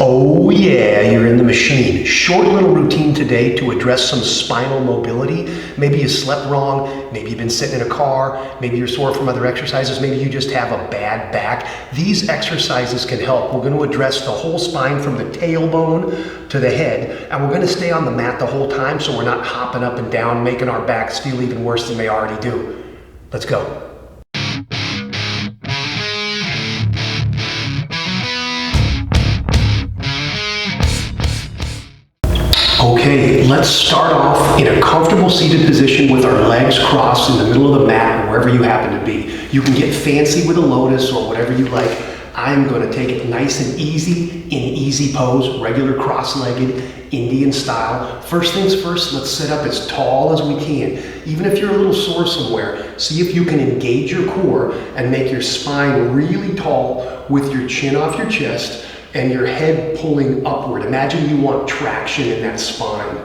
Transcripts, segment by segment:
Oh yeah, you're in the machine. Short little routine today to address some spinal mobility. Maybe you slept wrong, maybe you've been sitting in a car, maybe you're sore from other exercises, maybe you just have a bad back. These exercises can help. We're going to address the whole spine from the tailbone to the head, and we're going to stay on the mat the whole time so we're not hopping up and down, making our backs feel even worse than they already do. Let's go. Okay, let's start off in a comfortable seated position with our legs crossed in the middle of the mat, wherever you happen to be. You can get fancy with a lotus or whatever you like. I'm going to take it nice and easy, in easy pose, regular cross-legged, Indian style. First things first, let's sit up as tall as we can. Even if you're a little sore somewhere, see if you can engage your core and make your spine really tall with your chin off your chest and your head pulling upward. Imagine you want traction in that spine.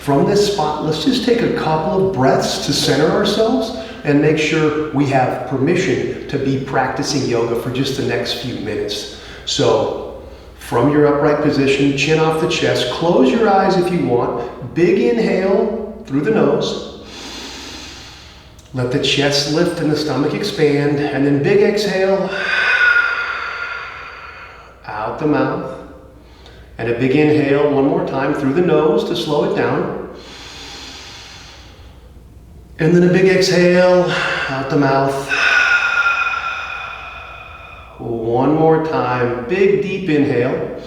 From this spot, let's just take a couple of breaths to center ourselves and make sure we have permission to be practicing yoga for just the next few minutes. So, from your upright position, chin off the chest, close your eyes if you want. Big inhale through the nose. Let the chest lift and the stomach expand, and then big exhale out the mouth, and a big inhale one more time through the nose to slow it down, and then a big exhale out the mouth one more time. Big deep inhale,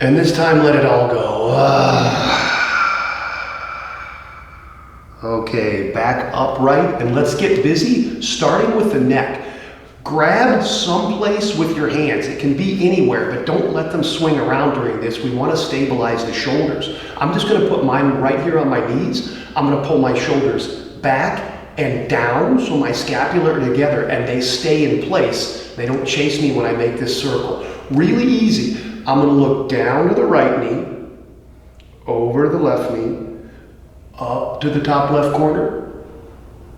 and this time let it all go. Okay, back upright, and let's get busy starting with the neck. Grab someplace with your hands. It can be anywhere, but don't let them swing around during this. We want to stabilize the shoulders. I'm just going to put mine right here on my knees. I'm going to pull my shoulders back and down so my scapula are together and they stay in place. They don't chase me when I make this circle. Really easy. I'm going to look down to the right knee, over the left knee, up to the top left corner,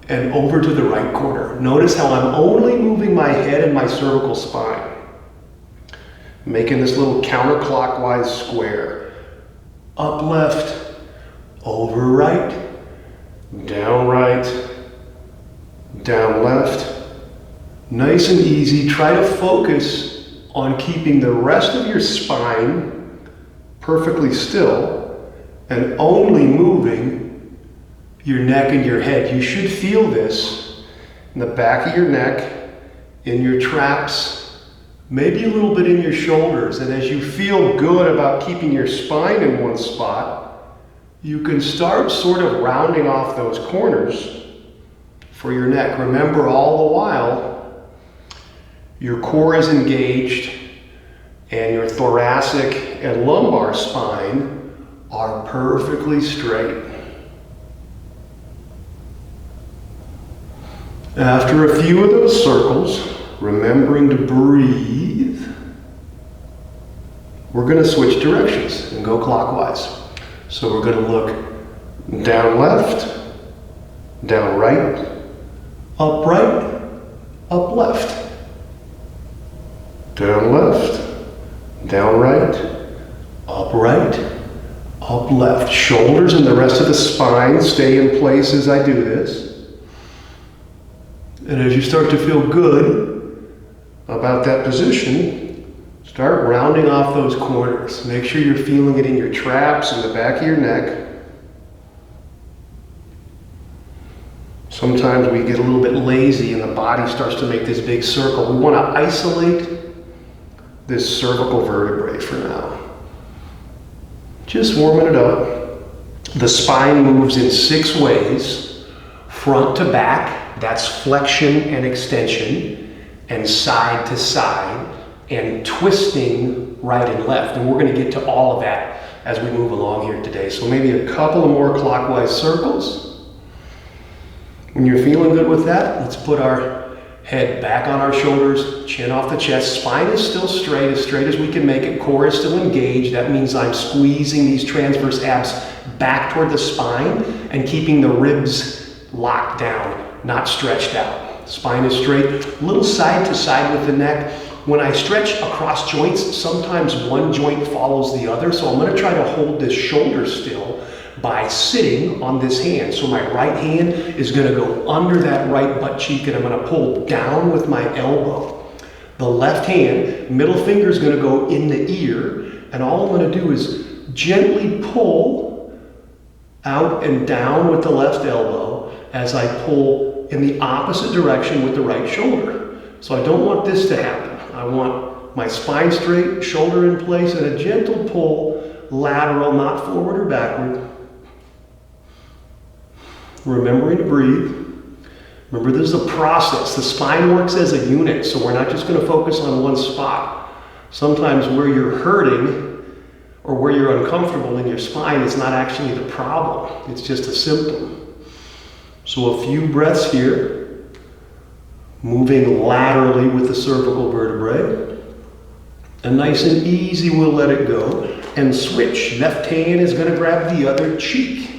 and over to the right corner. Notice how I'm only moving my head and my cervical spine, making this little counterclockwise square. Up left, over right, down left. Nice and easy. Try to focus on keeping the rest of your spine perfectly still and only moving your neck and your head. You should feel this in the back of your neck, in your traps, maybe a little bit in your shoulders. And as you feel good about keeping your spine in one spot, you can start sort of rounding off those corners for your neck. Remember, all the while, your core is engaged and your thoracic and lumbar spine are perfectly straight. After a few of those circles, remembering to breathe, we're going to switch directions and go clockwise. So we're going to look down left, down right, up left, down left, down right, up left. Shoulders and the rest of the spine stay in place as I do this. And as you start to feel good about that position, start rounding off those corners. Make sure you're feeling it in your traps and the back of your neck. Sometimes we get a little bit lazy and the body starts to make this big circle. We want to isolate this cervical vertebrae for now. Just warming it up. The spine moves in 6 ways, front to back. That's flexion and extension, and side to side, and twisting right and left. And we're going to get to all of that as we move along here today. So maybe a couple of more clockwise circles. When you're feeling good with that, let's put our head back on our shoulders, chin off the chest. Spine is still straight as we can make it. Core is still engaged. That means I'm squeezing these transverse abs back toward the spine and keeping the ribs locked down, not stretched out. Spine is straight, a little side to side with the neck. When I stretch across joints, sometimes one joint follows the other, so I'm going to try to hold this shoulder still by sitting on this hand. So my right hand is going to go under that right butt cheek, and I'm going to pull down with my elbow. The left hand, middle finger is going to go in the ear, and all I'm going to do is gently pull out and down with the left elbow as I pull in the opposite direction with the right shoulder. So I don't want this to happen. I want my spine straight, shoulder in place, and a gentle pull, lateral, not forward or backward. Remembering to breathe. Remember, this is a process. The spine works as a unit, so we're not just going to focus on one spot. Sometimes where you're hurting or where you're uncomfortable in your spine is not actually the problem. It's just a symptom. So a few breaths here. Moving laterally with the cervical vertebrae. And nice and easy, we'll let it go. And switch. Left hand is going to grab the other cheek.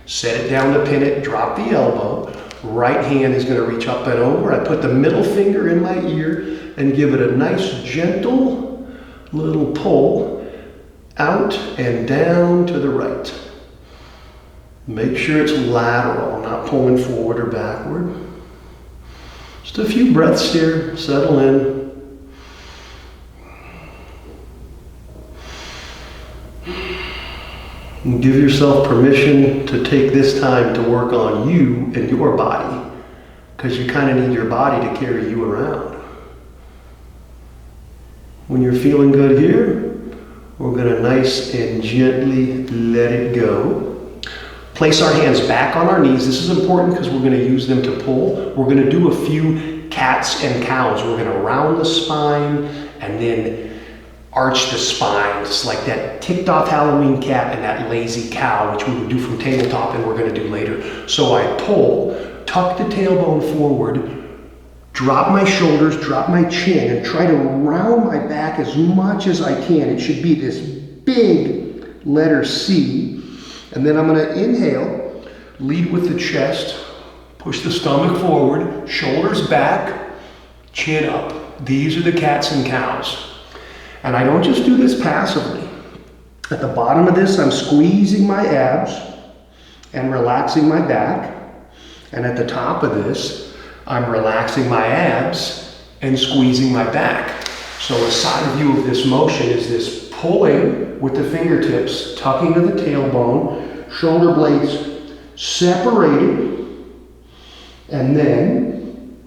Set it down to pin it, drop the elbow. Right hand is going to reach up and over. I put the middle finger in my ear and give it a nice gentle little pull out and down to the right. Make sure it's lateral, not pulling forward or backward. Just a few breaths here, settle in. And give yourself permission to take this time to work on you and your body, because you kind of need your body to carry you around. When you're feeling good here, we're going to nice and gently let it go. Place our hands back on our knees. This is important because we're going to use them to pull. We're going to do a few cats and cows. We're going to round the spine and then arch the spine. It's like that ticked off Halloween cat and that lazy cow, which we would do from tabletop and we're going to do later. So I pull, tuck the tailbone forward, drop my shoulders, drop my chin, and try to round my back as much as I can. It should be this big letter C. And then I'm going to inhale, lead with the chest, push the stomach forward, shoulders back, chin up. These are the cats and cows. And I don't just do this passively. At the bottom of this, I'm squeezing my abs and relaxing my back. And at the top of this, I'm relaxing my abs and squeezing my back. So a side view of this motion is this pulling with the fingertips, tucking to the tailbone, shoulder blades separated, and then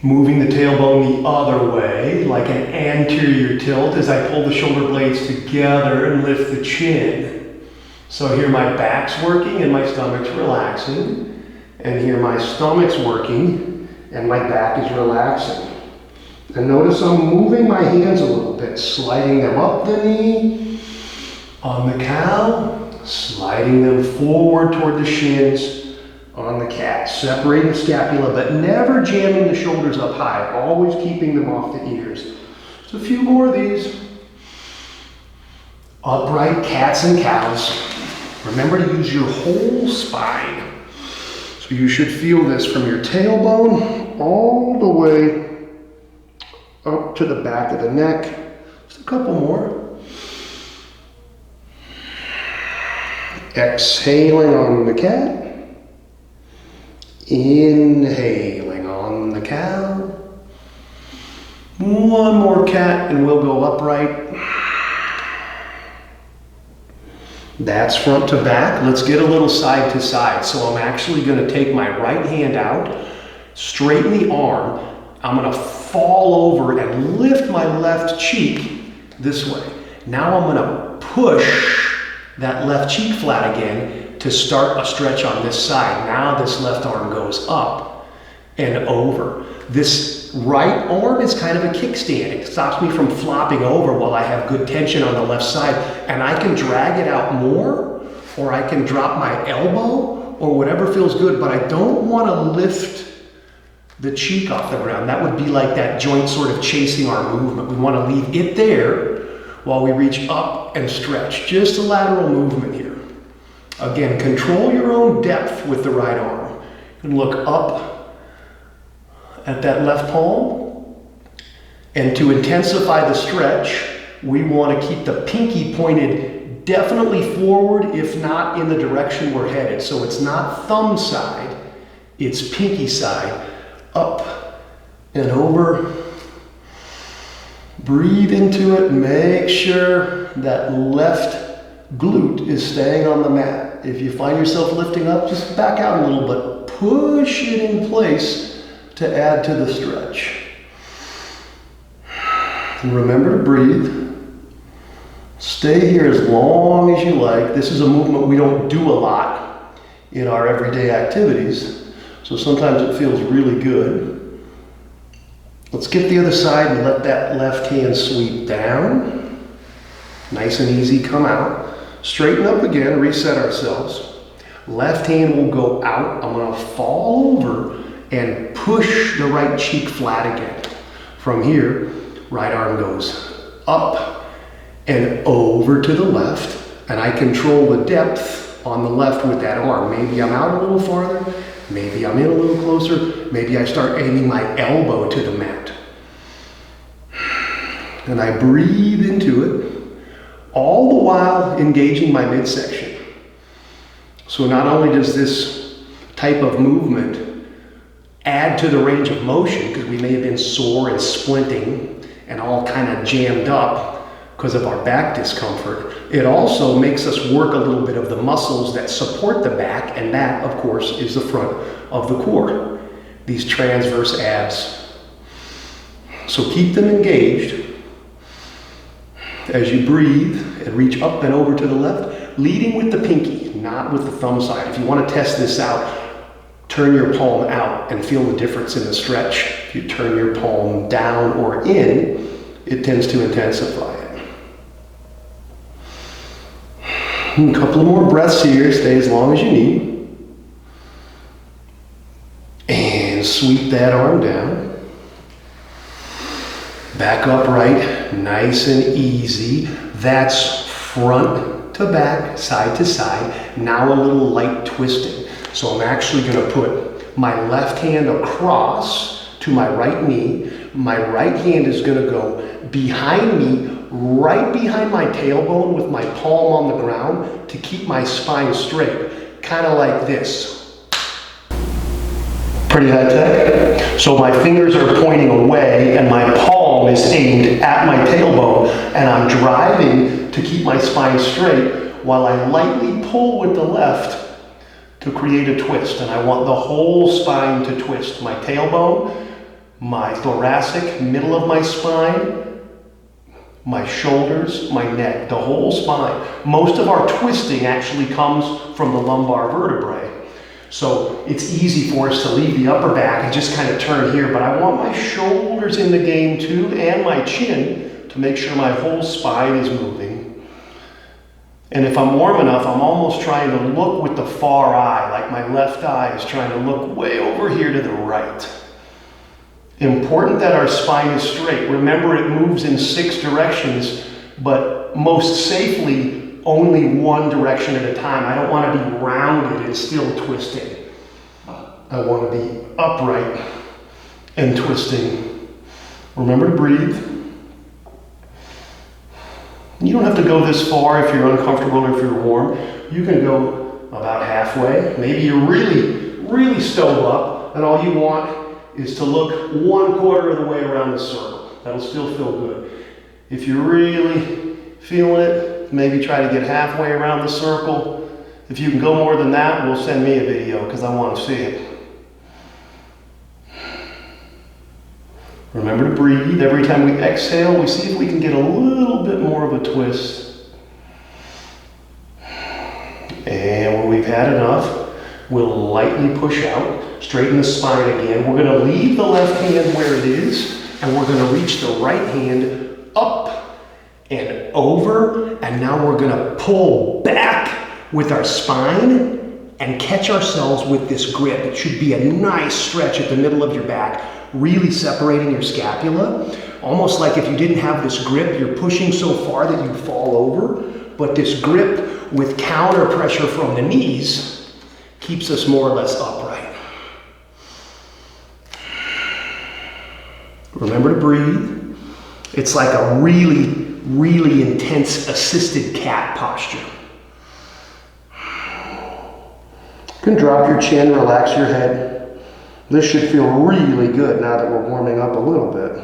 moving the tailbone the other way, like an anterior tilt as I pull the shoulder blades together and lift the chin. So here my back's working and my stomach's relaxing, and here my stomach's working and my back is relaxing. And notice I'm moving my hands a little bit, sliding them up the knee on the cow, sliding them forward toward the shins on the cat, separating the scapula, but never jamming the shoulders up high, always keeping them off the ears. Just a few more of these. Upright cats and cows. Remember to use your whole spine. So you should feel this from your tailbone all the way up to the back of the neck. Just a couple more. Exhaling on the cat. Inhaling on the cow. One more cat and we'll go upright. That's front to back. Let's get a little side to side. So I'm actually going to take my right hand out, straighten the arm. I'm going to fall over and lift my left cheek this way. Now I'm going to push that left cheek flat again to start a stretch on this side. Now this left arm goes up and over. This right arm is kind of a kickstand. It stops me from flopping over while I have good tension on the left side. And I can drag it out more, or I can drop my elbow, or whatever feels good, but I don't want to lift the cheek off the ground. That would be like that joint sort of chasing our movement. We want to leave it there while we reach up and stretch. Just a lateral movement here. Again, control your own depth with the right arm. You can look up at that left palm And to intensify the stretch, we want to keep the pinky pointed definitely forward, if not in the direction we're headed. So it's not thumb side, it's pinky side. Up and over. Breathe into it. Make sure that left glute is staying on the mat. If you find yourself lifting up, just back out a little bit. Push it in place to add to the stretch. And remember to breathe. Stay here as long as you like. This is a movement we don't do a lot in our everyday activities, so sometimes it feels really good. Let's get the other side and let that left hand sweep down. Nice and easy, come out. Straighten up again, reset ourselves. Left hand will go out. I'm gonna fall over and push the right cheek flat again. From here, right arm goes up and over to the left, and I control the depth on the left with that arm. Maybe I'm out a little farther, maybe I'm in a little closer, maybe I start aiming my elbow to the mat. And I breathe into it, all the while engaging my midsection. So not only does this type of movement add to the range of motion, because we may have been sore and splinting and all kind of jammed up because of our back discomfort, it also makes us work a little bit of the muscles that support the back, and that, of course, is the front of the core, these transverse abs. So keep them engaged as you breathe and reach up and over to the left, leading with the pinky, not with the thumb side. If you want to test this out, turn your palm out and feel the difference in the stretch. If you turn your palm down or in, it tends to intensify it. A couple of more breaths here, stay as long as you need. And sweep that arm down. Back upright, nice and easy. That's front to back, side to side. Now a little light twisting. So I'm actually gonna put my left hand across to my right knee. My right hand is gonna go behind me, right behind my tailbone with my palm on the ground to keep my spine straight, kind of like this. Pretty high tech. So my fingers are pointing away and my palm is aimed at my tailbone, and I'm driving to keep my spine straight while I lightly pull with the left to create a twist. And I want the whole spine to twist. My tailbone, my thoracic, middle of my spine, my shoulders, my neck, the whole spine. Most of our twisting actually comes from the lumbar vertebrae. So it's easy for us to leave the upper back and just kind of turn here, but I want my shoulders in the game too, and my chin, to make sure my whole spine is moving. And if I'm warm enough, I'm almost trying to look with the far eye, like my left eye is trying to look way over here to the right. Important that our spine is straight. Remember, it moves in 6 directions, but most safely only one direction at a time. I don't want to be rounded and still twisting. I want to be upright and twisting. Remember to breathe. You don't have to go this far if you're uncomfortable or if you're warm. You can go about halfway. Maybe you're really stove up, and all you want is to look 1/4 of the way around the circle. That'll still feel good. If you're really feeling it, maybe try to get halfway around the circle. If you can go more than that, well, send me a video because I want to see it. Remember to breathe. Every time we exhale, we see if we can get a little bit more of a twist. And when we've had enough, we'll lightly push out. Straighten the spine again. We're going to leave the left hand where it is, and we're going to reach the right hand up and over, and now we're going to pull back with our spine and catch ourselves with this grip. It should be a nice stretch at the middle of your back, really separating your scapula. Almost like if you didn't have this grip, you're pushing so far that you fall over, but this grip with counter pressure from the knees keeps us more or less upright. Remember to breathe. It's like a really, really intense assisted cat posture. You can drop your chin, relax your head. This should feel really good now that we're warming up a little bit.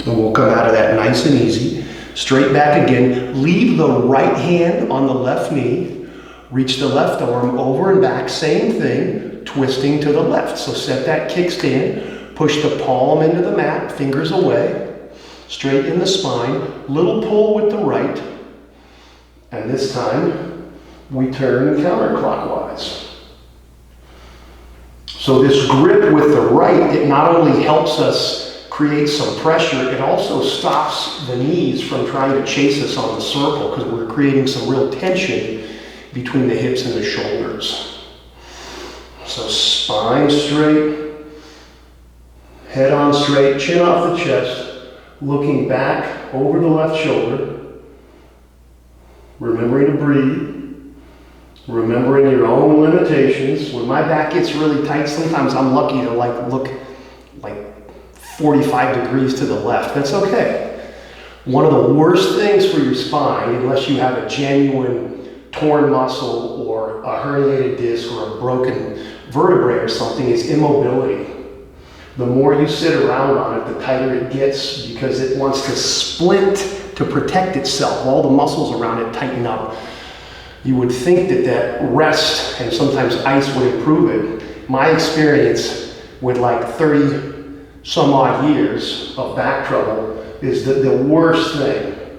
And we'll come out of that nice and easy. Straight back again. Leave the right hand on the left knee. Reach the left arm over and back. Same thing, twisting to the left. So set that kickstand. Push the palm into the mat, fingers away. Straight in the spine. Little pull with the right. And this time, we turn counterclockwise. So this grip with the right, it not only helps us create some pressure, it also stops the knees from trying to chase us on the circle because we're creating some real tension between the hips and the shoulders. So spine straight, head on straight, chin off the chest, looking back over the left shoulder, remembering to breathe, remembering your own limitations. When my back gets really tight, sometimes I'm lucky to look 45 degrees to the left. That's okay. One of the worst things for your spine, unless you have a genuine torn muscle or a herniated disc or a broken vertebrae or something, is immobility. The more you sit around on it, the tighter it gets because it wants to splint to protect itself. All the muscles around it tighten up. You would think that rest and sometimes ice would improve it. My experience with 30 some odd years of back trouble is that the worst thing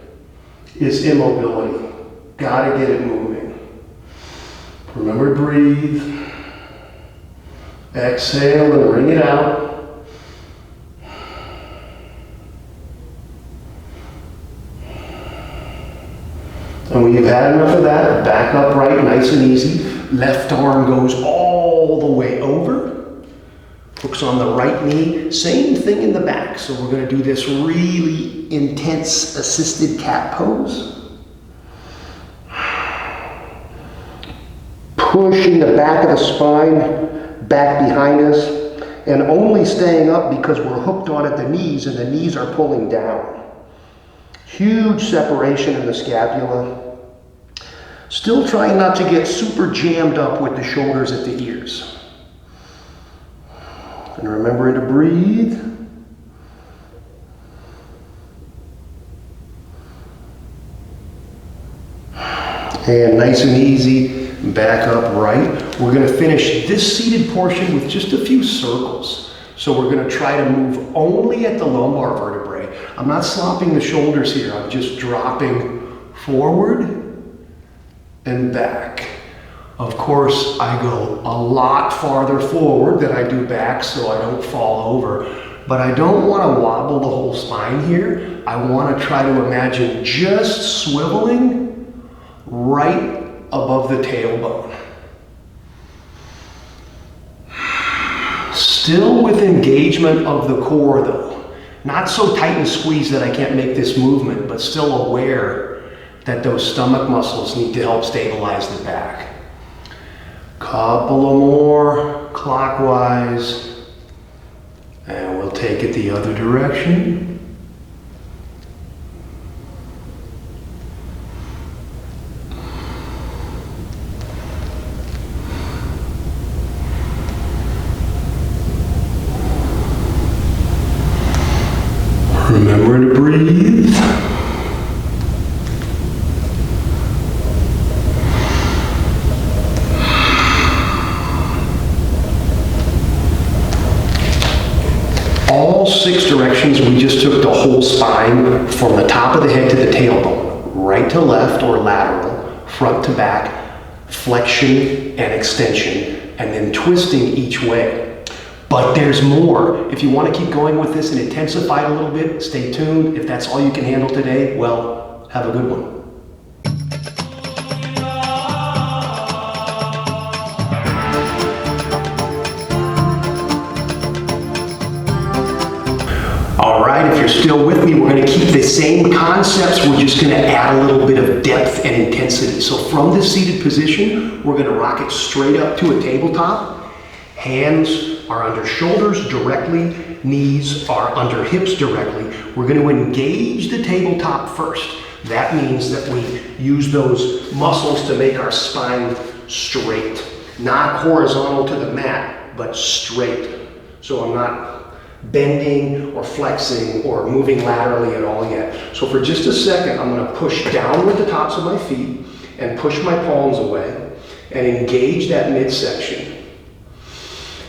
is immobility. Gotta get it moving. Remember to breathe. Exhale and wring it out. And when you've had enough of that, back upright, nice and easy. Left arm goes all the way over. Hooks on the right knee, same thing in the back. So we're going to do this really intense assisted cat pose. Pushing the back of the spine back behind us and only staying up because we're hooked on at the knees and the knees are pulling down. Huge separation in the scapula. Still trying not to get super jammed up with the shoulders at the ears. And remembering to breathe. And nice and easy, back upright. We're going to finish this seated portion with just a few circles. So we're going to try to move only at the lumbar vertebrae. I'm not slopping the shoulders here. I'm just dropping forward and back. Of course, I go a lot farther forward than I do back so I don't fall over. But I don't want to wobble the whole spine here. I want to try to imagine just swiveling right above the tailbone. Still with engagement of the core though. Not so tight and squeezed that I can't make this movement, but still aware that those stomach muscles need to help stabilize the back. Couple of more clockwise, and we'll take it the other direction. Remember to breathe. All 6 directions, we just took the whole spine from the top of the head to the tailbone, right to left or lateral, front to back, flexion and extension, and then twisting each way. But there's more. If you want to keep going with this and intensify it a little bit, stay tuned. If that's all you can handle today, well, have a good one. All right, if you're still with me, we're going to keep the same concepts. We're just going to add a little bit of depth and intensity. So from this seated position, we're going to rock it straight up to a tabletop. Hands are under shoulders directly, knees are under hips directly. We're going to engage the tabletop first. That means that we use those muscles to make our spine straight, not horizontal to the mat, but straight. So I'm not bending or flexing or moving laterally at all yet. So for just a second, I'm going to push down with the tops of my feet and push my palms away and engage that midsection.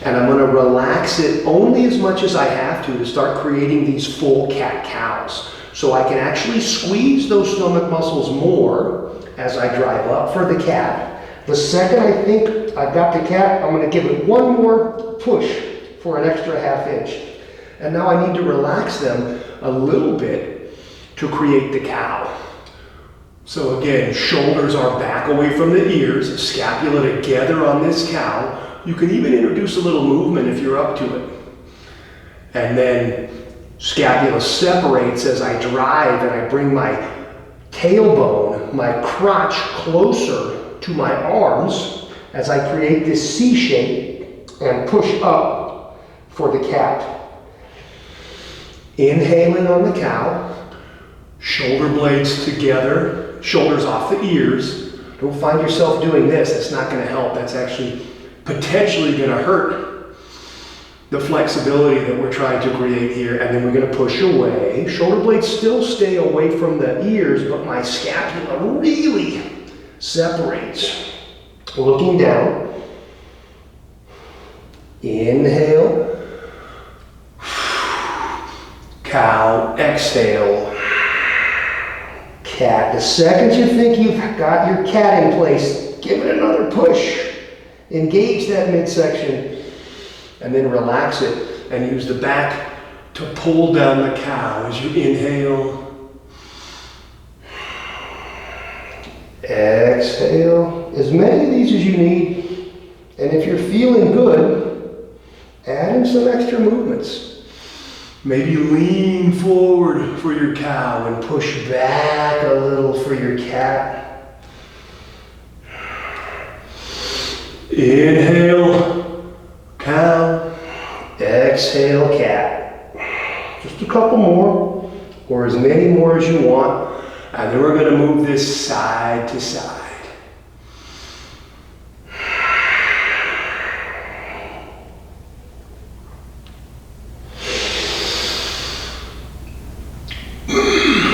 And I'm going to relax it only as much as I have to start creating these full cat-cows. So I can actually squeeze those stomach muscles more as I drive up for the cat. The second I think I've got the cat, I'm going to give it one more push for an extra ½ inch. And now I need to relax them a little bit to create the cow. So again, shoulders are back away from the ears, scapula together on this cow. You can even introduce a little movement if you're up to it. And then scapula separates as I drive and I bring my tailbone, my crotch closer to my arms as I create this C shape and push up for the cat. Inhaling on the cow, shoulder blades together, shoulders off the ears. Don't find yourself doing this, that's not going to help. That's actually potentially going to hurt the flexibility that we're trying to create here. And then we're going to push away. Shoulder blades still stay away from the ears, but my scapula really separates. Looking down. Inhale. Cow. Exhale. Cat. The second you think you've got your cat in place, give it another push. Engage that midsection and then relax it and use the back to pull down the cow as you inhale. Exhale. As many of these as you need. And if you're feeling good, add in some extra movements. Maybe lean forward for your cow and push back a little for your cat. Inhale, cow. Exhale, cat. Just a couple more, or as many more as you want. And then we're going to move this side to side.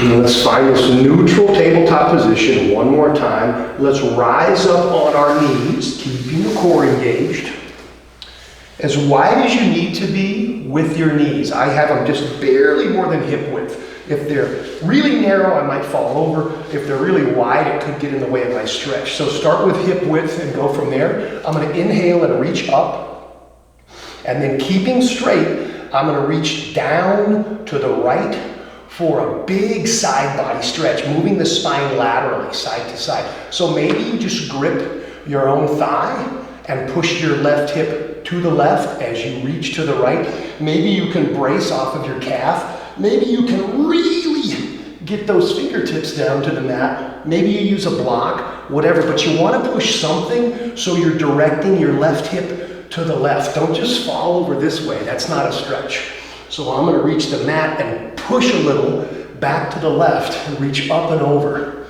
Let's find this neutral tabletop position one more time. Let's rise up on our knees, keeping the core engaged. As wide as you need to be with your knees. I have them just barely more than hip width. If they're really narrow, I might fall over. If they're really wide, it could get in the way of my stretch. So start with hip width and go from there. I'm going to inhale and reach up. And then keeping straight, I'm going to reach down to the right for a big side body stretch, moving the spine laterally, side to side. So maybe you just grip your own thigh and push your left hip to the left as you reach to the right. Maybe you can brace off of your calf. Maybe you can really get those fingertips down to the mat. Maybe you use a block, whatever, but you want to push something so you're directing your left hip to the left. Don't just fall over this way. That's not a stretch. So I'm going to reach the mat and push a little back to the left and reach up and over.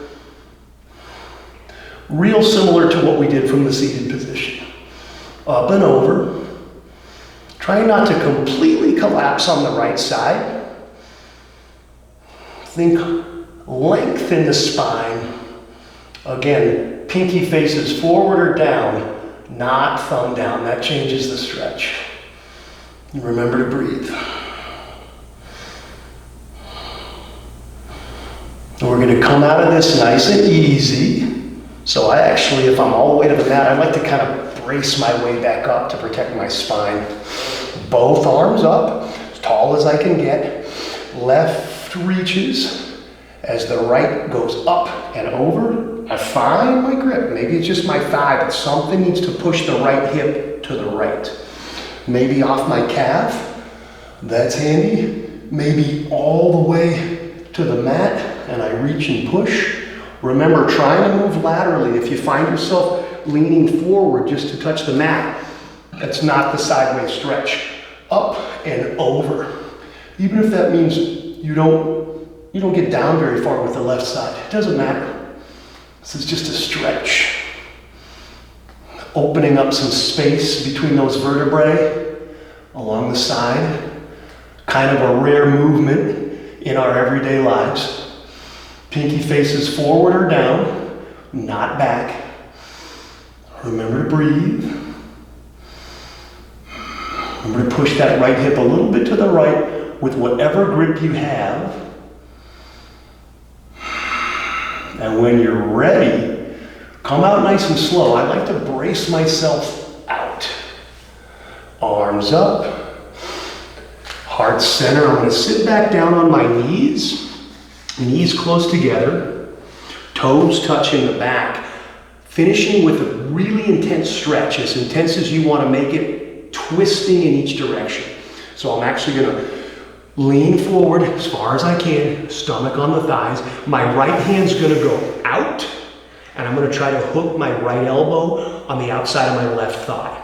Real similar to what we did from the seated position. Up and over. Try not to completely collapse on the right side. Think lengthen the spine. Again, pinky faces forward or down, not thumb down. That changes the stretch. Remember to breathe. And we're going to come out of this nice and easy. So I actually, if I'm all the way to the mat, I like to kind of brace my way back up to protect my spine. Both arms up, as tall as I can get. Left reaches as the right goes up and over. I find my grip. Maybe it's just my thigh, but something needs to push the right hip to the right. Maybe off my calf. That's handy. Maybe all the way to the mat. And I reach and push. Remember, trying to move laterally. If you find yourself leaning forward just to touch the mat, That's not the sideways stretch. Up and over. Even if that means you don't get down very far with the left side. It doesn't matter. This is just a stretch. Opening up some space between those vertebrae along the side. Kind of a rare movement in our everyday lives. Pinky faces forward or down, not back. Remember to breathe. Remember to push that right hip a little bit to the right with whatever grip you have. And when you're ready, come out nice and slow. I like to brace myself out. Arms up. Heart center. I'm going to sit back down on my knees. Knees close together. Toes touching the back. Finishing with a really intense stretch. As intense as you want to make it. Twisting in each direction. So I'm actually going to lean forward as far as I can, stomach on the thighs. My right hand's going to go out, and I'm going to try to hook my right elbow on the outside of my left thigh.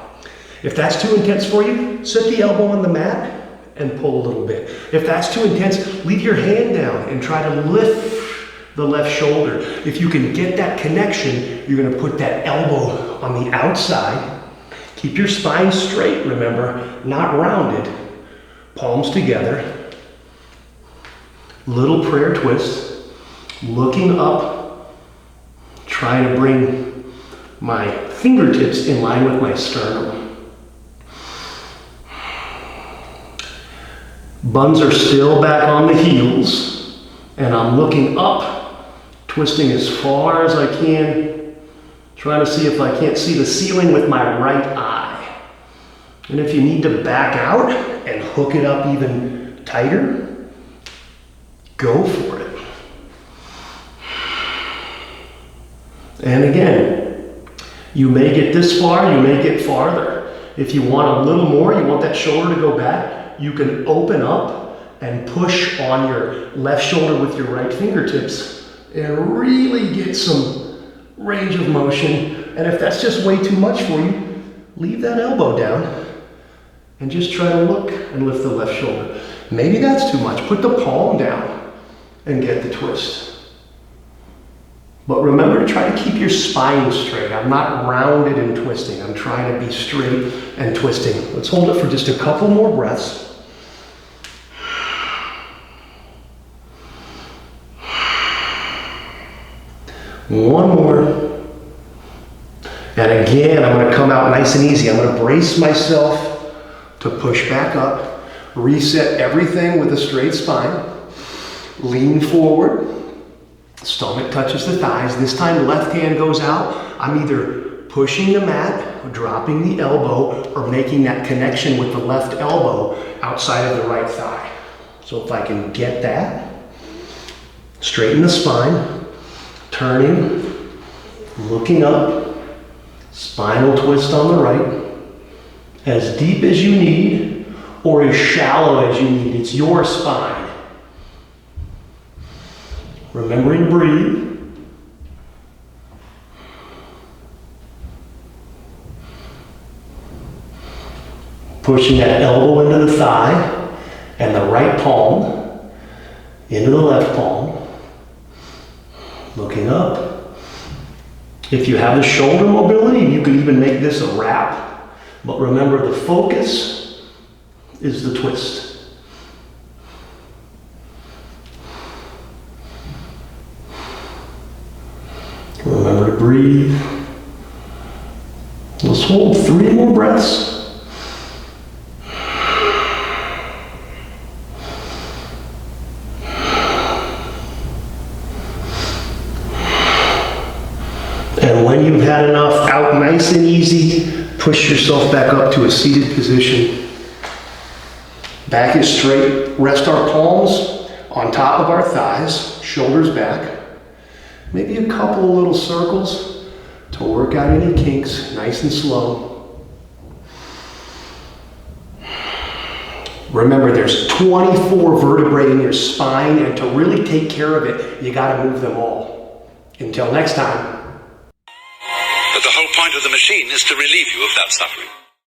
If that's too intense for you, set the elbow on the mat and pull a little bit. If that's too intense, leave your hand down and try to lift the left shoulder. If you can get that connection, you're going to put that elbow on the outside. Keep your spine straight, remember, not rounded. Palms together. Little prayer twist. Looking up. Trying to bring my fingertips in line with my sternum. Buns are still back on the heels. And I'm looking up, twisting as far as I can. Trying to see if I can't see the ceiling with my right eye. And if you need to back out and hook it up even tighter, go for it. And again, you may get this far, you may get farther. If you want a little more, you want that shoulder to go back, you can open up and push on your left shoulder with your right fingertips and really get some range of motion. And if that's just way too much for you, leave that elbow down and just try to look and lift the left shoulder. Maybe that's too much. Put the palm down and get the twist. But remember to try to keep your spine straight. I'm not rounded and twisting. I'm trying to be straight and twisting. Let's hold it for just a couple more breaths. One more. And again, I'm going to come out nice and easy. I'm going to brace myself to push back up. Reset everything with a straight spine. Lean forward. Stomach touches the thighs. This time, left hand goes out. I'm either pushing the mat, dropping the elbow, or making that connection with the left elbow outside of the right thigh. So if I can get that, straighten the spine. Turning, looking up, spinal twist on the right, as deep as you need or as shallow as you need. It's your spine. Remembering to breathe. Pushing that elbow into the thigh and the right palm into the left palm. Looking up. If you have the shoulder mobility, you can even make this a wrap. But remember, the focus is the twist. Remember to breathe. Let's hold 3 more breaths. And when you've had enough, out nice and easy, push yourself back up to a seated position. Back is straight. Rest our palms on top of our thighs, shoulders back. Maybe a couple of little circles to work out any kinks, nice and slow. Remember, there's 24 vertebrae in your spine, and to really take care of it, you gotta move them all. Until next time. But the whole point of the machine is to relieve you of that suffering.